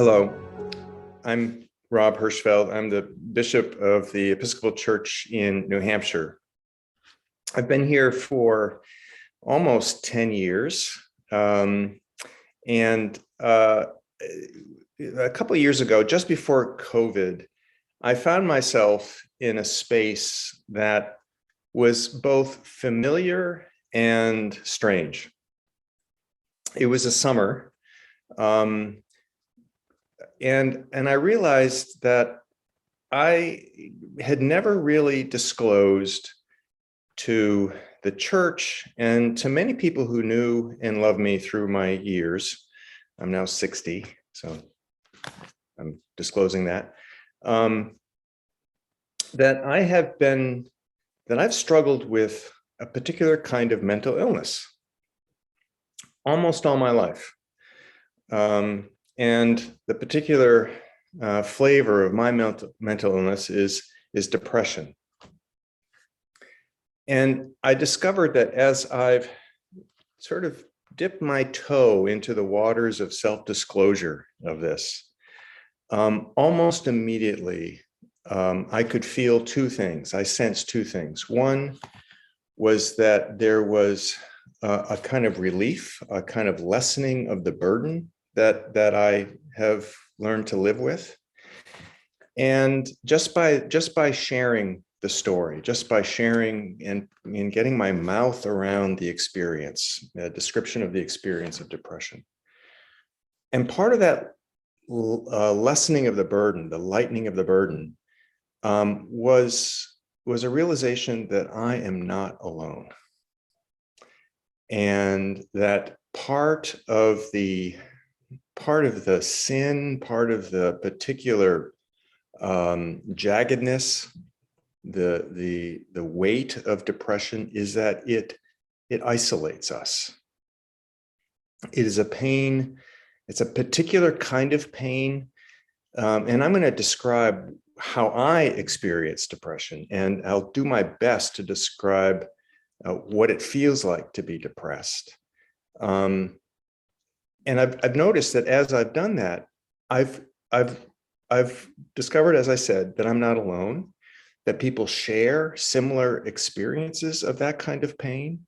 Hello, I'm Rob Hirschfeld. I'm the Bishop of the Episcopal Church in New Hampshire. I've been here for almost 10 years. And a couple of years ago, just before COVID, I found myself in a space that was both familiar and strange. It was a summer. And I realized that I had never really disclosed to the church and to many people who knew and loved me through my years. I'm now 60, so I'm disclosing that. That I've struggled with a particular kind of mental illness almost all my life. And the particular flavor of my mental illness is depression. And I discovered that as I've sort of dipped my toe into the waters of self-disclosure of this, almost immediately, I could feel two things. I sensed two things. One was that there was a kind of relief, a kind of lessening of the burden that I have learned to live with. And just by sharing the story, just by sharing and getting my mouth around the experience, a description of the experience of depression. And part of that lessening of the burden, the lightening of the burden, was a realization that I am not alone. And that part of the sin, part of the particular jaggedness, the weight of depression is that it isolates us. It is a pain. It's a particular kind of pain. And I'm going to describe how I experience depression, and I'll do my best to describe what it feels like to be depressed. And I've noticed that as I've done that, I've discovered, as I said, that I'm not alone, that people share similar experiences of that kind of pain.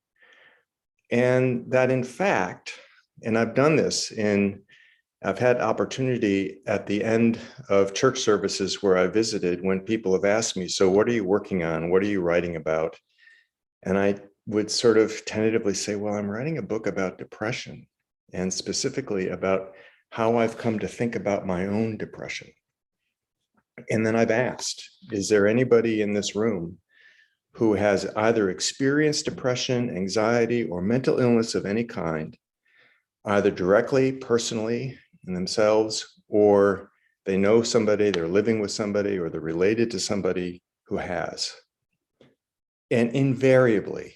And that in fact, and I've done this I've had opportunity at the end of church services where I visited when people have asked me, so what are you working on? What are you writing about? And I would sort of tentatively say, well, I'm writing a book about depression, and specifically about how I've come to think about my own depression. And then I've asked, is there anybody in this room who has either experienced depression, anxiety, or mental illness of any kind, either directly, personally, in themselves, or they know somebody, they're living with somebody, or they're related to somebody who has? And invariably,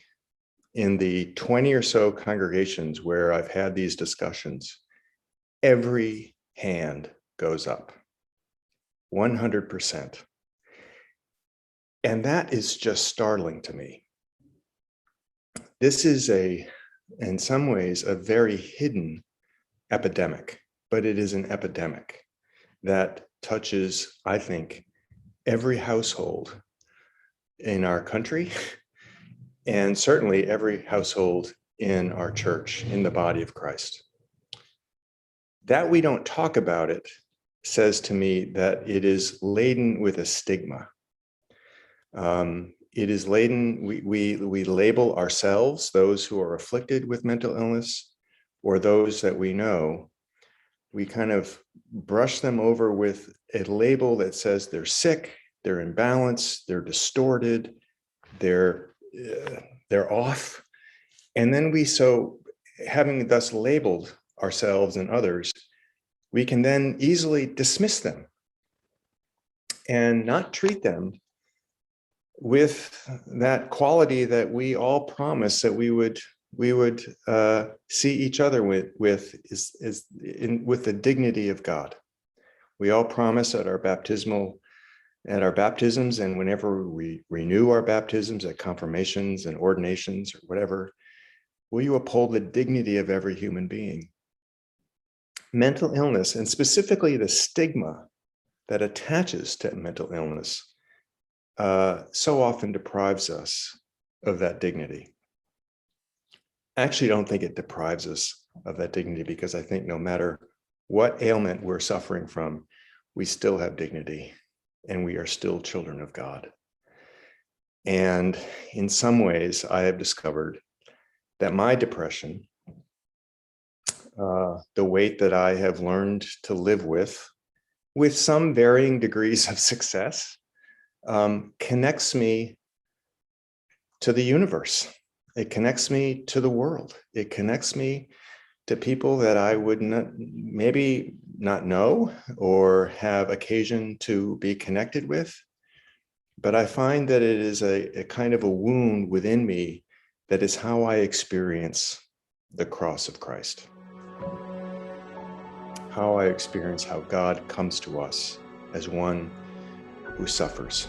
in the 20 or so congregations where I've had these discussions, every hand goes up, 100%. And that is just startling to me. This is in some ways, a very hidden epidemic, but it is an epidemic that touches, I think, every household in our country, and certainly every household in our church, in the body of Christ. That we don't talk about it says to me that it is laden with a stigma. It is laden, we label ourselves, those who are afflicted with mental illness, or those that we know, we kind of brush them over with a label that says they're sick, they're imbalanced, they're distorted, they're off. And then having thus labeled ourselves and others, we can then easily dismiss them and not treat them with that quality that we all promise that we would see each other with the dignity of God. We all promise at our baptisms, and whenever we renew our baptisms at confirmations and ordinations or whatever, will you uphold the dignity of every human being? mental illness, and specifically the stigma that attaches to mental illness, so often deprives us of that dignity. I actually don't think it deprives us of that dignity, because I think no matter what ailment we're suffering from, we still have dignity and we are still children of God. And in some ways, I have discovered that my depression, the weight that I have learned to live with some varying degrees of success, connects me to the universe. It connects me to the world. It connects me to people that I would maybe not know or have occasion to be connected with. But I find that it is a kind of a wound within me that is how I experience the cross of Christ. How I experience how God comes to us as one who suffers.